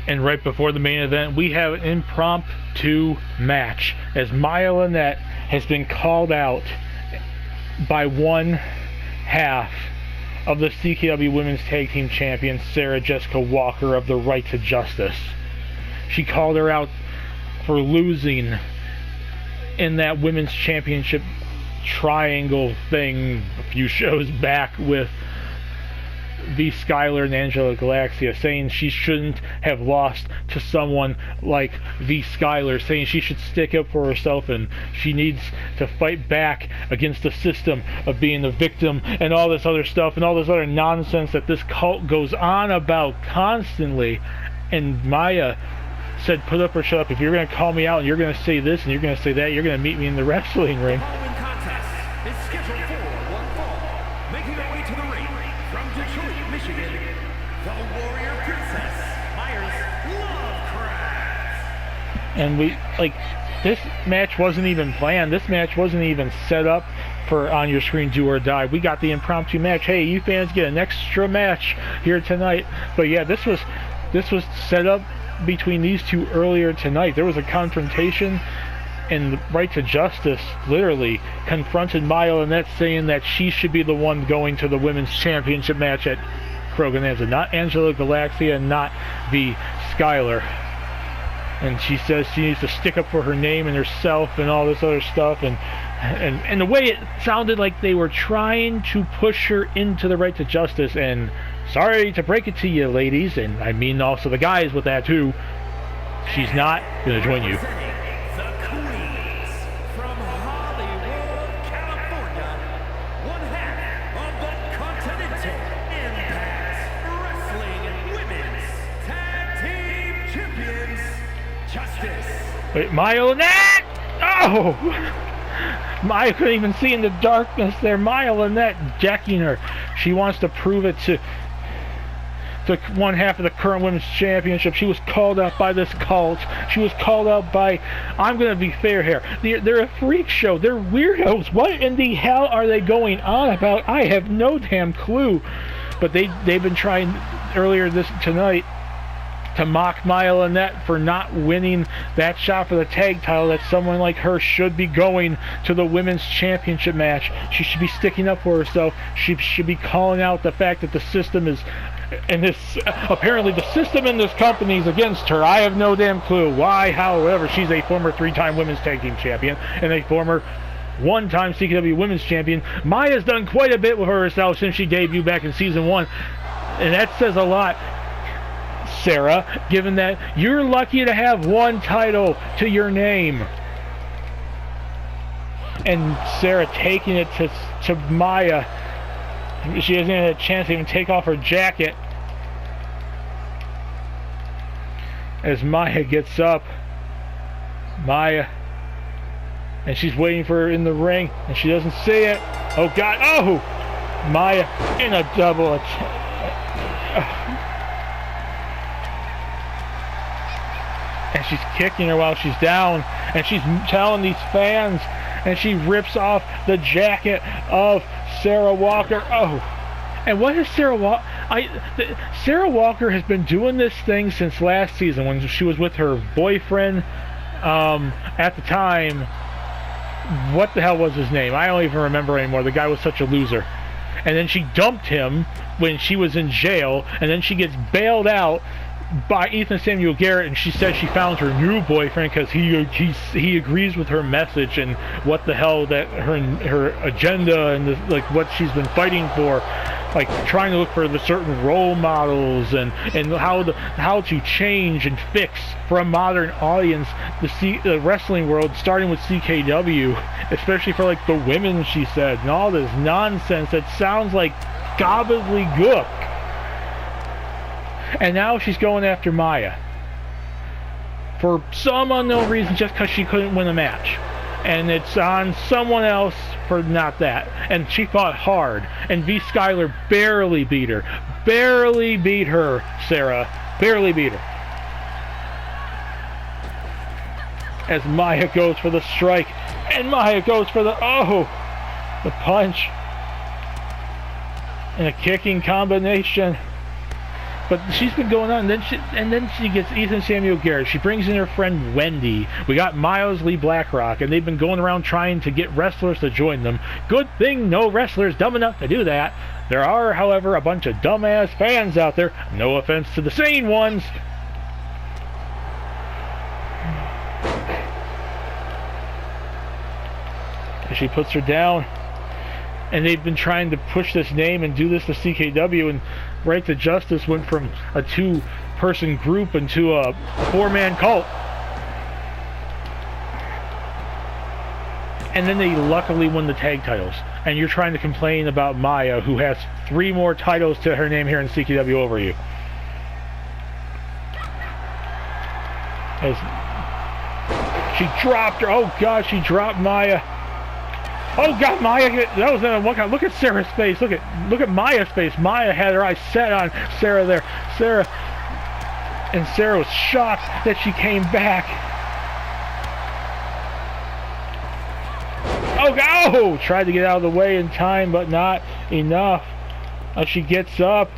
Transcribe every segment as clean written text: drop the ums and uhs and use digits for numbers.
And right before the main event, we have an impromptu match as Lynette has been called out by one half of the CKW Women's Tag Team Champion, Sara Jessica Walker of the Right to Justice. She called her out for losing in that Women's Championship triangle thing a few shows back with V. Skylar and Angela Galaxia, saying she shouldn't have lost to someone like V. Skylar, saying she should stick up for herself and she needs to fight back against the system of being the victim and all this other stuff and all this other nonsense that this cult goes on about constantly. And Maya said, put up or shut up. If you're going to call me out and you're going to say this and you're going to say that, you're going to meet me in the wrestling ring. And this match wasn't even planned. This match wasn't even set up for On Your Screen Do or Die. We got the impromptu match. Hey, you fans get an extra match here tonight. But yeah, this was set up between these two earlier tonight. There was a confrontation, and the Right to Justice literally confronted Lynette, saying that she should be the one going to the Women's Championship match at Krogananza, not Angela Galaxia, not V. Skylar. And she says she needs to stick up for her name and herself and all this other stuff. And the way it sounded like they were trying to push her into the Right to Justice. And sorry to break it to you, ladies, and I mean also the guys with that too, she's not going to join you. Wait, Lynette! Oh! Maya couldn't even see in the darkness there. Lynette jacking her. She wants to prove it to one half of the current Women's Championship. She was called out by this cult. She was called out by, I'm going to be fair here, they're a freak show. They're weirdos. What in the hell are they going on about? I have no damn clue. But they've been trying earlier tonight to mock Lynette for not winning that shot for the tag title, that someone like her should be going to the Women's Championship match. She should be sticking up for herself. She should be calling out the fact that the system is, and this, apparently the system in this company is against her. I have no damn clue why, however. She's a former 3-time Women's Tag Team Champion and a former 1-time CKW Women's Champion. Maya's done quite a bit with herself since she debuted back in Season 1, and that says a lot, Sara, given that you're lucky to have one title to your name. And Sara taking it to Maya. She hasn't had a chance to even take off her jacket. As Maya gets up. Maya. And she's waiting for her in the ring. And she doesn't see it. Oh, God. Oh! Maya in a double attack. And she's kicking her while she's down, and she's telling these fans, and she rips off the jacket of Sara Walker. Oh, and what is Sara Walker? Sara Walker has been doing this thing since last season when she was with her boyfriend. At the time, what the hell was his name? I don't even remember anymore. The guy was such a loser. And then she dumped him when she was in jail, and then she gets bailed out by Ethan Samuel Garrett, and she says she found her new boyfriend because he agrees with her message and what the hell that her agenda and like what she's been fighting for, like trying to look for the certain role models and how to change and fix for a modern audience the wrestling world, starting with CKW, especially for like the women, she said, and all this nonsense that sounds like gobbledygook. And now she's going after Maya for some unknown reason, just because she couldn't win a match. And it's on someone else for not that. And she fought hard. And V. Skylar barely beat her. Barely beat her, Sara. Barely beat her. As Maya goes for the strike. And Maya goes for the punch. And a kicking combination. But she's been going on, and then she gets Ethan Samuel Garrett. She brings in her friend Wendy. We got Miles Lee Blackrock, and they've been going around trying to get wrestlers to join them. Good thing no wrestler's dumb enough to do that. There are, however, a bunch of dumbass fans out there. No offense to the sane ones. She puts her down. And they've been trying to push this name and do this to CKW, and Right to Justice went from a 2-person group into a 4-man cult. And then they luckily won the tag titles. And you're trying to complain about Maya, who has 3 more titles to her name here in CKW over you. As she dropped her. Oh God, she dropped Maya. Oh God, Maya! That was one kind. Look at Sarah's face. Look at Maya's face. Maya had her eyes set on Sara there. Sara was shocked that she came back. Oh God! Oh, tried to get out of the way in time, but not enough. She gets up.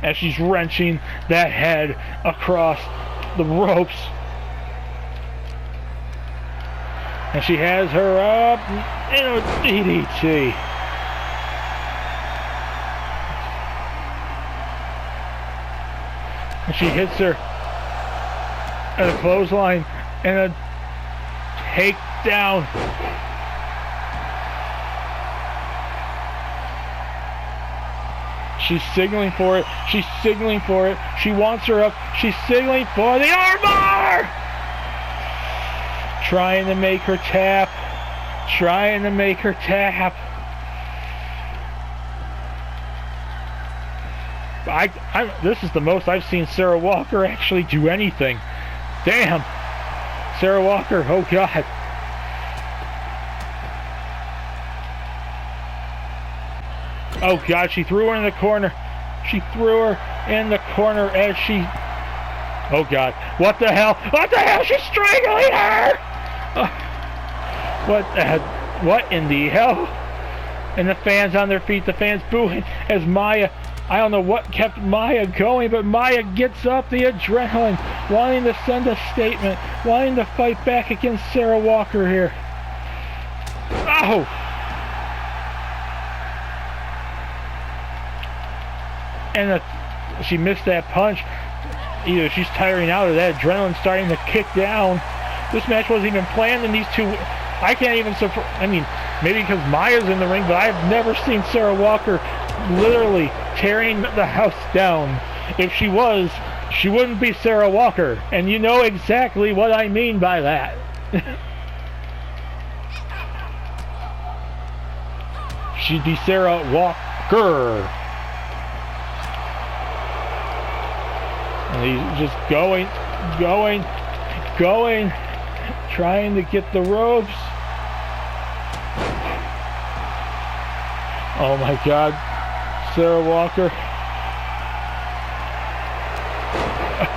As she's wrenching that head across the ropes. And she has her up in a DDT. And she hits her at a clothesline and a takedown. She's signaling for it. She's signaling for it. She wants her up. She's signaling for the armbar! Trying to make her tap. Trying to make her tap. This is the most I've seen Sara Walker actually do anything. Damn. Sara Walker, oh God. Oh God, she threw her in the corner. She threw her in the corner as she... Oh God, what the hell? What the hell? She's strangling her! What in the hell? And the fans on their feet, the fans booing as Maya... I don't know what kept Maya going, but Maya gets up, the adrenaline, wanting to send a statement, wanting to fight back against Sara Walker here. Oh! And she missed that punch. Either she's tiring out or that adrenaline starting to kick down. This match wasn't even planned, and these two... I can't even... I mean, maybe because Maya's in the ring, but I've never seen Sara Walker literally tearing the house down. If she was, she wouldn't be Sara Walker, and you know exactly what I mean by that. She'd be Sara Walker. And he's just going, trying to get the ropes. Oh my God, Sara Walker.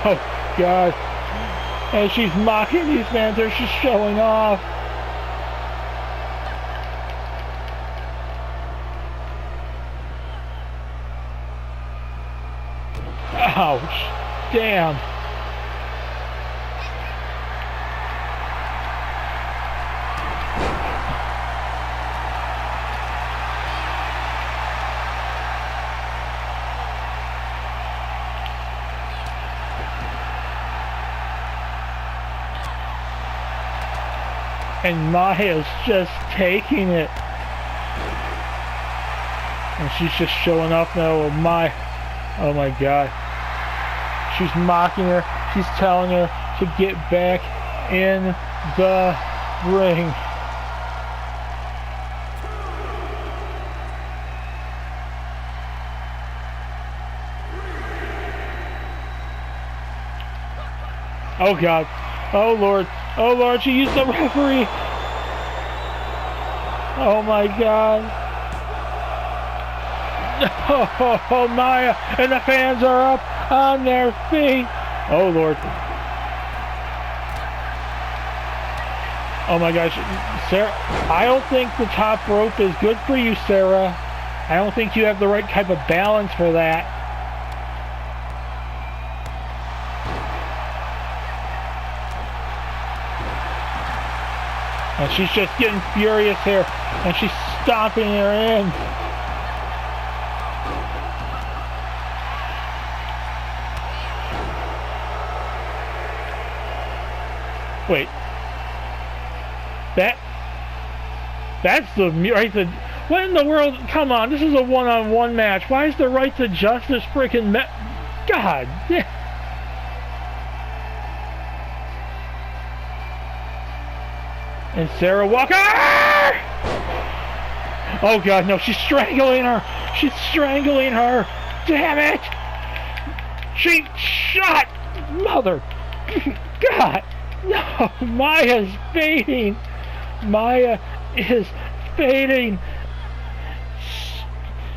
Oh God. And she's mocking these fans there, she's showing off. Ouch. Damn. And Maya's just taking it. And she's just showing off now. Oh my God. She's mocking her. She's telling her to get back in the ring. Oh God. Oh Lord. Oh Lord, she used the referee. Oh my God. Oh, Maya. And the fans are up on their feet. Oh Lord. Oh my gosh, Sarah, I don't think the top rope is good for you, Sara. I don't think you have the right type of balance for that. And she's just getting furious here, and she's stomping her in. Wait. That's the right to... What in the world? Come on, this is a one-on-one match. Why is the right to justice freaking God damn. And Sara Walker... Oh God, no, she's strangling her. She's strangling her. Damn it. She shot. Mother. God. No, Maya's fading. Maya is fading.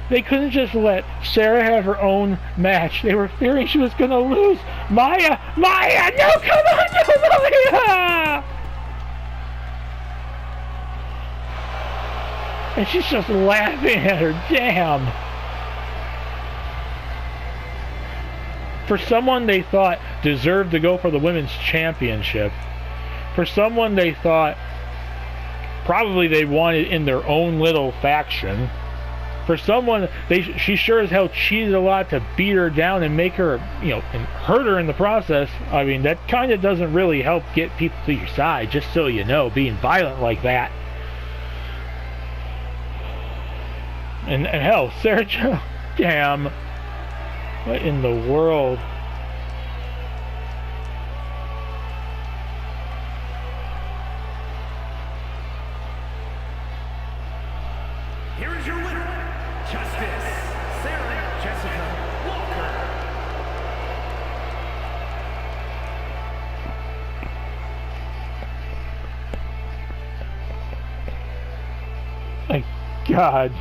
They couldn't just let Sara have her own match. They were fearing she was going to lose. Maya! Maya! No, come on! No, Maya! And she's just laughing at her. Damn. For someone they thought deserved to go for the women's championship, for someone they thought probably they wanted in their own little faction, for someone she sure as hell cheated a lot to beat her down and make her, you know, and hurt her in the process. I mean, that kind of doesn't really help get people to your side, just so you know, being violent like that. And hell, Sara Jones, damn. What in the world? Here is your winner, Justice, Sara Jessica Walker. My God.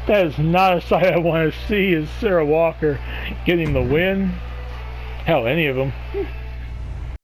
That is not a sight I want to see, is Sara Walker getting the win. Hell, any of them.